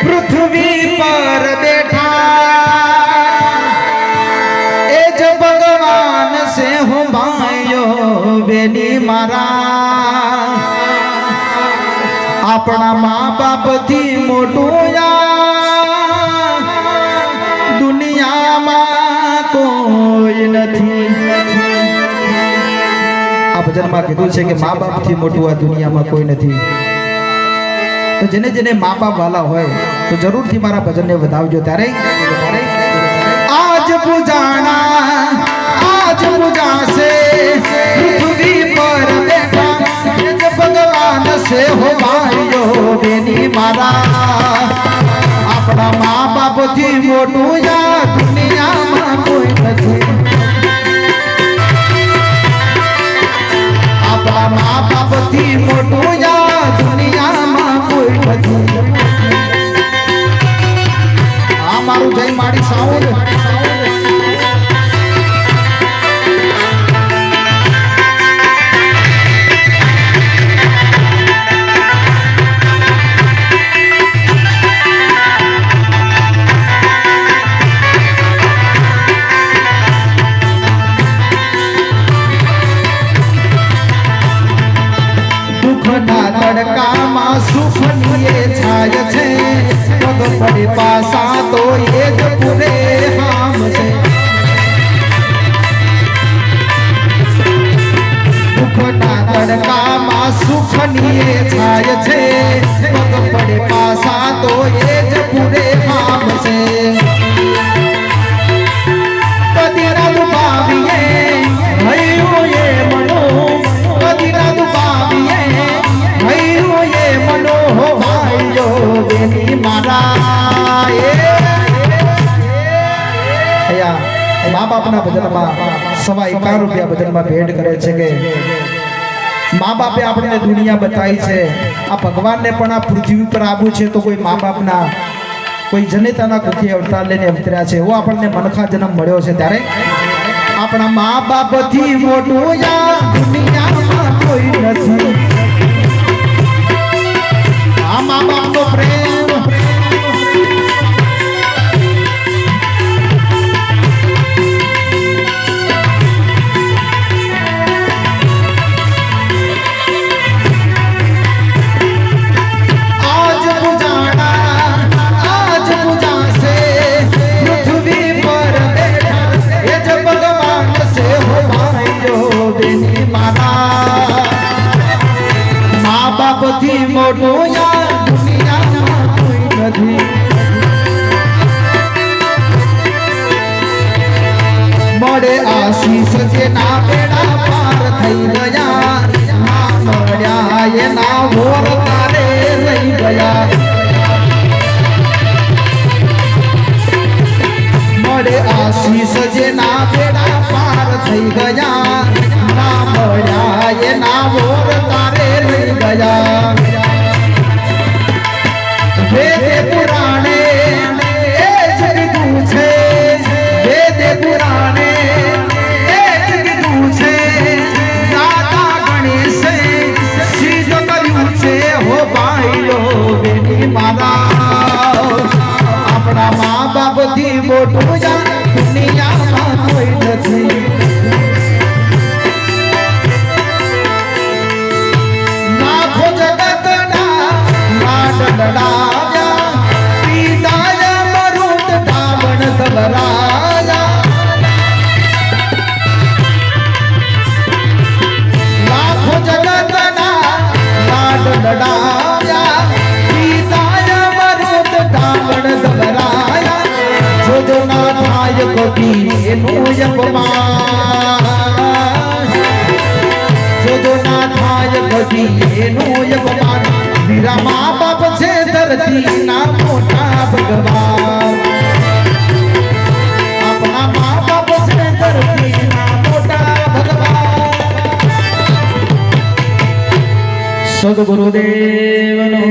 પૃથ્વી પર બેઠા એ જ ભગવાન સે હું ભાઈયો બેની મારા આપણા મા બાપ થી મોટું દુનિયામાં કોઈ નથી। આ ભજનમાં કીધું છે કે મા બાપ થી મોટું આ દુનિયામાં કોઈ નથી। તો જેને જેને મા બાપ વાલા હોય તો જરૂરથી મારા ભજનને વધાવજો। ત્યારે આજ પૂજાશે પૃથ્વી પર બેઠા ભગવાન સે હો ભાઈઓ બેની મારા આપણા મા બાપ થી મોટું યા દુનિયામાં કોઈ નથી। આપણા મા બાપ થી મોટું યા દુનિયામાં કોઈ નથી। આ મારું જય માડી સાઉન્ડ તડકામાં સુખની છાય છે પગ પડે પાસા તો એ જ પૂરે હામ છે। દુઃખના તડકામાં સુખની છાય છે પગ પડે પાસા તો એ જ પૂરે હામ છે। કદી રાત પાવીએ ભયું એ મનો કદી રાત પાવીએ મનો હો ભાઈઓ બેની મારા મા બાપના ભજનમાં ₹51 ભજનમાં ભેટ કરે છે કે મા બાપે આપણને દુનિયા બતાવી છે। આ ભગવાનને પણ આ પૃથ્વી પર આવું છે તો કોઈ મા બાપના કોઈ જનેતાના કુખી અવતાર લઈને અવતર્યા છે એવો આપણને મનખા જન્મ મળ્યો છે। ત્યારે આપણા મા બાપથી મોટું યા દુનિયામાં કોઈ નથી। મા બાપ નો પ્રેમ આજ પૂજાશે પૃથ્વી પર બેઠા એ જ ભગવાન સે હો ભાઈઓ બેની મારા મા બાપ થી મોટું મળે આશીષ જેના બેડા પાર થઈ ગયા ના મળ્યા એના વોર તારે રહી ગયા। મળે આશીષ જેના બેડા પાર થઈ ગયા ના મળ્યા એના વોર તારે રહી ગયા। વેદે પુરાણે એ જ કીધું છે વેદે પુરાણે એ જ કીધું છે દાદા ગણેશે સિદ્ધ કર્યું છે હો ભાઈઓ બેની મારા આપણા મા બાપ થી મોટું દુનિયામાં કોઈ નથી। નાખો જગતના લાડ લડાવ્યા પિતાય મરુદ ડાવણ ધબરાયા। લાખો જગતના લાડ લડાવ્યા પિતાય મરુદ ડાવણ ધબરાયા। જોજો ના થાય કદી એનું અપમાન જોજો ના થાય કદી એનું અપમાન। વીરા મા બાપ છે ધરતી ના મોટા ભગવાન આપણા મા બાપ છે ધરતી ના મોટા ભગવાન। સદગુરુદેવનો